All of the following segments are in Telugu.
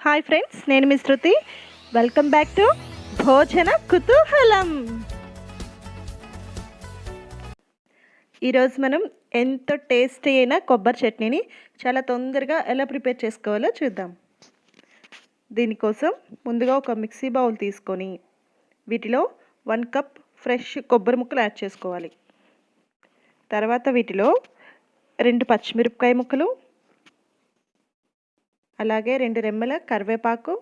హాయ్ ఫ్రెండ్స్, నేను మీ శృతి. వెల్కమ్ బ్యాక్ టు భోజన కుతూహలం. ఈరోజు మనం ఎంతో టేస్టీ అయిన కొబ్బరి చట్నీని చాలా తొందరగా ఎలా ప్రిపేర్ చేసుకోవాలో చూద్దాం. దీనికోసం ముందుగా ఒక మిక్సీ బౌల్ తీసుకొని వీటిలో 1 కప్ ఫ్రెష్ కొబ్బరి ముక్కలు యాడ్ చేసుకోవాలి. తర్వాత వీటిలో 2 పచ్చిమిరపకాయ ముక్కలు, అలాగే 2 రెమ్మల కరివేపాకు,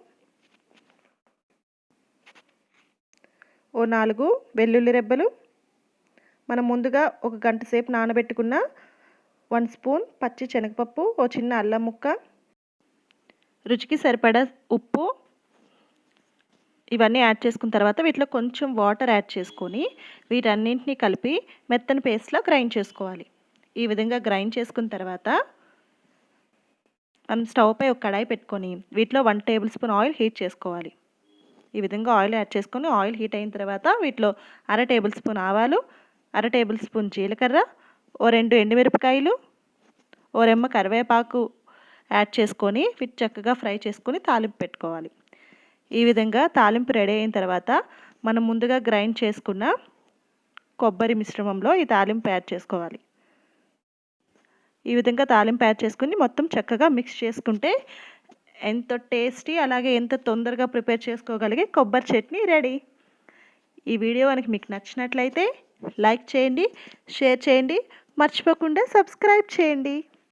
ఓ 4 వెల్లుల్లి రెబ్బలు, మనం ముందుగా ఒక గంట సేపు నానబెట్టుకున్న 1 స్పూన్ పచ్చి శనగపప్పు, ఓ చిన్న అల్లం ముక్క, రుచికి సరిపడా ఉప్పు, ఇవన్నీ యాడ్ చేసుకున్న తర్వాత వీటిలో కొంచెం వాటర్ యాడ్ చేసుకొని వీటన్నింటినీ కలిపి మెత్తని పేస్ట్లా గ్రైండ్ చేసుకోవాలి. ఈ విధంగా గ్రైండ్ చేసుకున్న తర్వాత మనం స్టవ్ పై ఒక కడాయి పెట్టుకొని వీటిలో 1 టేబుల్ స్పూన్ ఆయిల్ హీట్ చేసుకోవాలి. ఈ విధంగా ఆయిల్ యాడ్ చేసుకొని ఆయిల్ హీట్ అయిన తర్వాత వీటిలో 1/2 టేబుల్ స్పూన్ ఆవాలు, 1/2 టేబుల్ స్పూన్ జీలకర్ర, ఓ 2 ఎండుమిరపకాయలు, ఓ రెమ్మ కరివేపాకు యాడ్ చేసుకొని వీటి చక్కగా ఫ్రై చేసుకొని తాలింపు పెట్టుకోవాలి. ఈ విధంగా తాలింపు రెడీ అయిన తర్వాత మనం ముందుగా గ్రైండ్ చేసుకున్న కొబ్బరి మిశ్రమంలో ఈ తాలింపు యాడ్ చేసుకోవాలి. ఈ విధంగా తాలింపు యాడ్ చేసుకుని మొత్తం చక్కగా మిక్స్ చేసుకుంటే ఎంతో టేస్టీ, అలాగే ఎంత తొందరగా ప్రిపేర్ చేసుకోగలిగే కొబ్బరి చట్నీ రెడీ. ఈ వీడియో మీకు నచ్చినట్లయితే లైక్ చేయండి, షేర్ చేయండి, మర్చిపోకుండా సబ్స్క్రైబ్ చేయండి.